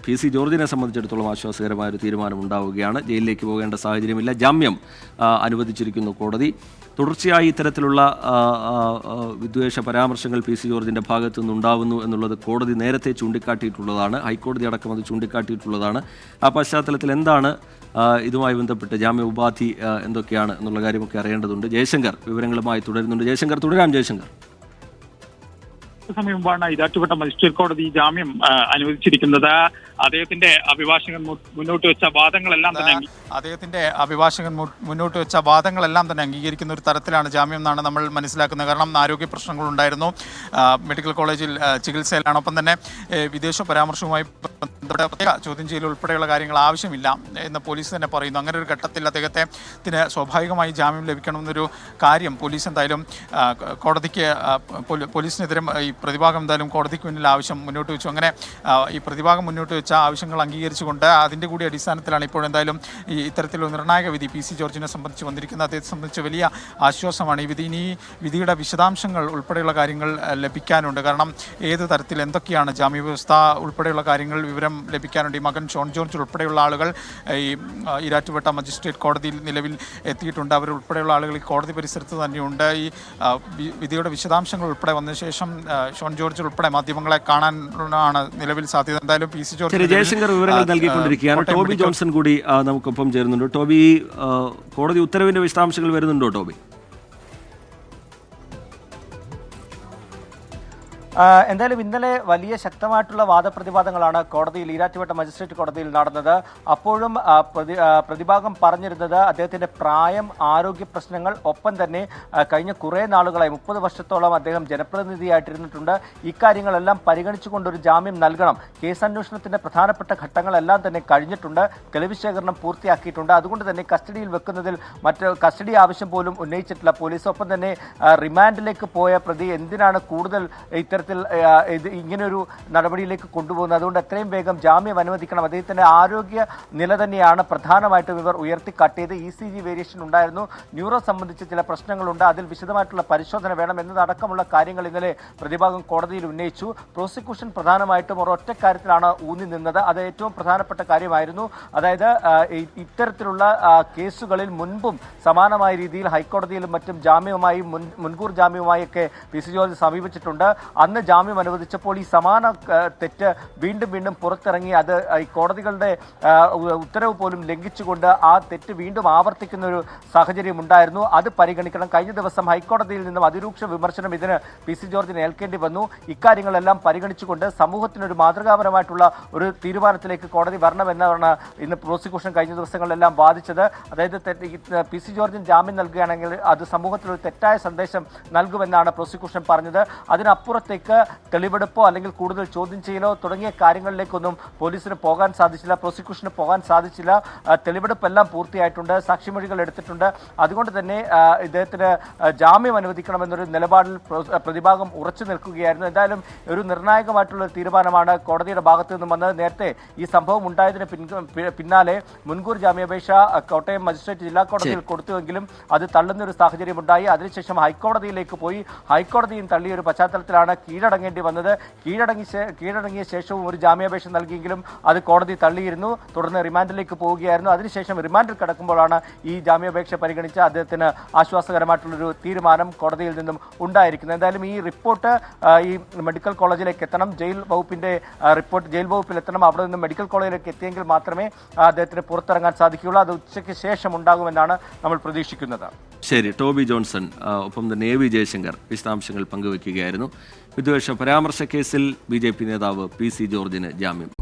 P C ജോർജിനെ സംബന്ധിച്ചിടത്തോളം ആശ്വാസകരമായ ഒരു തീരുമാനം ഉണ്ടാവുകയാണ്. ജയിലിലേക്ക് പോകേണ്ട സാഹചര്യമില്ല. ജാമ്യം അനുവദിച്ചിരിക്കുന്നു കോടതി. തുടർച്ചയായി ഇത്തരത്തിലുള്ള വിദ്വേഷ പരാമർശങ്ങൾ പി സി ജോർജിൻ്റെ ഭാഗത്തു നിന്നുണ്ടാവുന്നു എന്നുള്ളത് കോടതി നേരത്തെ ചൂണ്ടിക്കാട്ടിയിട്ടുള്ളതാണ്. ഹൈക്കോടതി അടക്കം അത് ചൂണ്ടിക്കാട്ടിയിട്ടുള്ളതാണ്. ആ പശ്ചാത്തലത്തിൽ എന്താണ് ഇതുമായി ബന്ധപ്പെട്ട് ജാമ്യ ഉപാധി എന്തൊക്കെയാണ് എന്നുള്ള കാര്യമൊക്കെ അറിയേണ്ടതുണ്ട്. ജയശങ്കർ വിവരങ്ങളുമായി തുടരുന്നുണ്ട്. ജയശങ്കർ, തുടരാം. ജയശങ്കർ, സമയം മുമ്പാണ് ഈരാറ്റുപേട്ട മജിസ്ട്രേറ്റ് കോടതി ജാമ്യം അനുവദിച്ചിരിക്കുന്നത്. അദ്ദേഹത്തിന്റെ അഭിഭാഷകൻ മുന്നോട്ട് വെച്ച വാദങ്ങളെല്ലാം തന്നെ അംഗീകരിക്കുന്ന ഒരു തരത്തിലാണ് ജാമ്യം എന്നാണ് നമ്മൾ മനസ്സിലാക്കുന്നത്. കാരണം ആരോഗ്യ പ്രശ്നങ്ങളുണ്ടായിരുന്നു, മെഡിക്കൽ കോളേജിൽ ചികിത്സയിലാണ്. ഒപ്പം തന്നെ വിദേശ പരാമർശവുമായി പ്രത്യേക ചോദ്യം ചെയ്യൽ ഉൾപ്പെടെയുള്ള കാര്യങ്ങൾ ആവശ്യമില്ല എന്ന് പോലീസ് തന്നെ പറയുന്നു. അങ്ങനെ ഒരു ഘട്ടത്തിൽ അദ്ദേഹത്തിന് സ്വാഭാവികമായി ജാമ്യം ലഭിക്കണമെന്നൊരു കാര്യം പോലീസ് എന്തായാലും കോടതിക്ക് പോലീസിനെതിരെ ഈ പ്രതിഭാഗം എന്തായാലും കോടതിക്ക് മുന്നിൽ ആവശ്യം മുന്നോട്ട് വെച്ചു. അങ്ങനെ ഈ പ്രതിഭാഗം മുന്നോട്ട് വെച്ച ആവശ്യങ്ങൾ അംഗീകരിച്ചുകൊണ്ട് അതിൻ്റെ കൂടി അടിസ്ഥാനത്തിലാണ് ഇപ്പോൾ എന്തായാലും ഈ ഇത്തരത്തിലുള്ള നിർണായക വിധി പി സി ജോർജിനെ സംബന്ധിച്ച് വന്നിരിക്കുന്നത്. അദ്ദേഹത്തെ സംബന്ധിച്ച് വലിയ ആശ്വാസമാണ് ഈ വിധി. ഇനി വിധിയുടെ വിശദാംശങ്ങൾ ഉൾപ്പെടെയുള്ള കാര്യങ്ങൾ ലഭിക്കാനുണ്ട്. കാരണം ഏത് തരത്തിൽ എന്തൊക്കെയാണ് ജാമ്യ വ്യവസ്ഥ ഉൾപ്പെടെയുള്ള കാര്യങ്ങൾ വിവരം ലഭിക്കാനുണ്ട്. ഈ മകൻ ഷോൺ ജോർജ് ഉൾപ്പെടെയുള്ള ആളുകൾ ഈ ഈരാറ്റുപേട്ട മജിസ്ട്രേറ്റ് കോടതിയിൽ നിലവിൽ എത്തിയിട്ടുണ്ട്. അവരുൾപ്പെടെയുള്ള ആളുകൾ ഈ കോടതി പരിസരത്ത് തന്നെയുണ്ട്. ഈ വിധിയുടെ വിശദാംശങ്ങൾ ഉൾപ്പെടെ വന്ന ശേഷം ഷോൺ ജോർജ് ഉൾപ്പെടെ മാധ്യമങ്ങളെ കാണാനാണ് നിലവിൽ സാധ്യത. എന്തായാലും പി സി ജോർജ് ജയശങ്കർ വിവരങ്ങൾ നൽകിക്കൊണ്ടിരിക്കുകയാണ്. ടോബി ജോൺസൺ കൂടി നമുക്കൊപ്പം ചേരുന്നുണ്ട്. ടോബി, കോടതി ഉത്തരവിന്റെ വിശദാംശങ്ങൾ വരുന്നുണ്ടോ? ടോബി, എന്തായാലും ഇന്നലെ വലിയ ശക്തമായിട്ടുള്ള വാദപ്രതിവാദങ്ങളാണ് കോടതിയിൽ, ഈരാറ്റുപേട്ട മജിസ്ട്രേറ്റ് കോടതിയിൽ നടന്നത്. അപ്പോഴും പ്രതിഭാഗം പറഞ്ഞിരുന്നത് അദ്ദേഹത്തിന്റെ പ്രായം, ആരോഗ്യ പ്രശ്നങ്ങൾ, ഒപ്പം തന്നെ കഴിഞ്ഞ കുറേ നാളുകളായി 30 വർഷത്തോളം അദ്ദേഹം ജനപ്രതിനിധിയായിട്ടിരുന്നിട്ടുണ്ട്. ഇക്കാര്യങ്ങളെല്ലാം പരിഗണിച്ചുകൊണ്ടൊരു ജാമ്യം നൽകണം. കേസന്വേഷണത്തിന്റെ പ്രധാനപ്പെട്ട ഘട്ടങ്ങളെല്ലാം തന്നെ കഴിഞ്ഞിട്ടുണ്ട്, തെളിവ് ശേഖരണം പൂർത്തിയാക്കിയിട്ടുണ്ട്. അതുകൊണ്ട് തന്നെ കസ്റ്റഡിയിൽ വെക്കുന്നതിൽ കസ്റ്റഡി ആവശ്യം പോലും ഉന്നയിച്ചിട്ടില്ല പോലീസ്. ഒപ്പം തന്നെ റിമാൻഡിലേക്ക് പോയ പ്രതി എന്തിനാണ് കൂടുതൽ ഇത്തരത്തിൽ ഇങ്ങനൊരു നടപടിയിലേക്ക് കൊണ്ടുപോകുന്നത്? അതുകൊണ്ട് എത്രയും വേഗം ജാമ്യം അനുവദിക്കണം. അദ്ദേഹത്തിന്റെ ആരോഗ്യ നില തന്നെയാണ് പ്രധാനമായിട്ടും ഇവർ ഉയർത്തിക്കാട്ടിയത്. ECG വേരിയേഷൻ ഉണ്ടായിരുന്നു, ന്യൂറോ സംബന്ധിച്ച് ചില പ്രശ്നങ്ങളുണ്ട്, അതിൽ വിശദമായിട്ടുള്ള പരിശോധന വേണം എന്നതടക്കമുള്ള കാര്യങ്ങൾ ഇന്നലെ പ്രതിഭാഗം കോടതിയിൽ ഉന്നയിച്ചു. പ്രോസിക്യൂഷൻ പ്രധാനമായിട്ടും ഒരൊറ്റ കാര്യത്തിലാണ് ഊന്നി നിന്നത്. അത് ഏറ്റവും പ്രധാനപ്പെട്ട കാര്യമായിരുന്നു. അതായത് ഇത്തരത്തിലുള്ള കേസുകളിൽ മുൻപും സമാനമായ രീതിയിൽ ഹൈക്കോടതിയിലും മറ്റും ജാമ്യവുമായി മുൻകൂർ ജാമ്യവുമായി ഒക്കെ പി സി ജോർജ് സമീപിച്ചിട്ടുണ്ട്. അന്ന് ജാമ്യം അനുവദിച്ചപ്പോൾ ഈ സമാന തെറ്റ് വീണ്ടും പുറത്തിറങ്ങി അത് ഈ കോടതികളുടെ ഉത്തരവ് പോലും ലംഘിച്ചുകൊണ്ട് ആ തെറ്റ് വീണ്ടും ആവർത്തിക്കുന്ന ഒരു സാഹചര്യം ഉണ്ടായിരുന്നു. അത് പരിഗണിക്കണം. കഴിഞ്ഞ ദിവസം ഹൈക്കോടതിയിൽ നിന്നും അതിരൂക്ഷ വിമർശനം ഇതിന് പി സി ജോർജിന് ഏൽക്കേണ്ടി വന്നു. ഇക്കാര്യങ്ങളെല്ലാം പരിഗണിച്ചുകൊണ്ട് സമൂഹത്തിനൊരു മാതൃകാപരമായിട്ടുള്ള ഒരു തീരുമാനത്തിലേക്ക് കോടതി വരണമെന്നാണ് ഇന്ന് പ്രോസിക്യൂഷൻ കഴിഞ്ഞ ദിവസങ്ങളിലെല്ലാം വാദിച്ചത്. അതായത് പി സി ജോർജിന് ജാമ്യം നൽകുകയാണെങ്കിൽ അത് സമൂഹത്തിലൊരു തെറ്റായ സന്ദേശം നൽകുമെന്നാണ് പ്രോസിക്യൂഷൻ പറഞ്ഞത്. അതിനപ്പുറത്തേക്ക് തെളിവെടുപ്പോ അല്ലെങ്കിൽ കൂടുതൽ ചോദ്യം ചെയ്യലോ തുടങ്ങിയ കാര്യങ്ങളിലേക്കൊന്നും പോലീസിന് പോകാൻ സാധിച്ചില്ല, പ്രോസിക്യൂഷന് പോകാൻ സാധിച്ചില്ല. തെളിവെടുപ്പെല്ലാം പൂർത്തിയായിട്ടുണ്ട്, സാക്ഷിമൊഴികൾ എടുത്തിട്ടുണ്ട്. അതുകൊണ്ട് തന്നെ ഇദ്ദേഹത്തിന് ജാമ്യം അനുവദിക്കണമെന്നൊരു നിലപാടിൽ പ്രതിഭാഗം ഉറച്ചു നിൽക്കുകയായിരുന്നു. എന്തായാലും ഒരു നിർണായകമായിട്ടുള്ള തീരുമാനമാണ് കോടതിയുടെ ഭാഗത്തു നിന്നും വന്നത്. നേരത്തെ ഈ സംഭവം ഉണ്ടായതിന് പിന്നാലെ മുൻകൂർ ജാമ്യാപേക്ഷ കോട്ടയം മജിസ്ട്രേറ്റ് ജില്ലാ കോടതിയിൽ കൊടുത്തുവെങ്കിലും അത് തള്ളുന്നൊരു സാഹചര്യമുണ്ടായി. അതിനുശേഷം ഹൈക്കോടതിയിലേക്ക് പോയി, ഹൈക്കോടതിയും തള്ളിയൊരു പശ്ചാത്തലത്തിലാണ് കീഴടങ്ങേണ്ടി വന്നത്. കീഴടങ്ങിയ ശേഷവും ഒരു ജാമ്യാപേക്ഷ നൽകിയെങ്കിലും അത് കോടതി തള്ളിയിരുന്നു. തുടർന്ന് റിമാൻഡിലേക്ക് പോവുകയായിരുന്നു. അതിനുശേഷം റിമാൻഡിൽ കിടക്കുമ്പോഴാണ് ഈ ജാമ്യാപേക്ഷ പരിഗണിച്ച് അദ്ദേഹത്തിന് ആശ്വാസകരമായിട്ടുള്ളൊരു തീരുമാനം കോടതിയിൽ നിന്നും ഉണ്ടായിരിക്കുന്നത്. എന്തായാലും ഈ റിപ്പോർട്ട് ഈ മെഡിക്കൽ കോളേജിലേക്ക് എത്തണം, ജയിൽ വകുപ്പിന്റെ റിപ്പോർട്ട് ജയിൽ വകുപ്പിൽ എത്തണം. അവിടെ നിന്ന് മെഡിക്കൽ കോളേജിലേക്ക് എത്തിയെങ്കിൽ മാത്രമേ അദ്ദേഹത്തിന് പുറത്തിറങ്ങാൻ സാധിക്കുകയുള്ളൂ. അത് ഉച്ചയ്ക്ക് ശേഷം ഉണ്ടാകുമെന്നാണ് നമ്മൾ പ്രതീക്ഷിക്കുന്നത്. ശരി, ടോബി ജോൺസൺ ഒപ്പം തന്നെ AV ജയശങ്കർ വിശദാംശങ്ങൾ പങ്കുവയ്ക്കുകയായിരുന്നു. വിദ്വേഷ പരാമർശ കേസിൽ BJP നേതാവ് പി സി ജോർജിന് ജാമ്യം.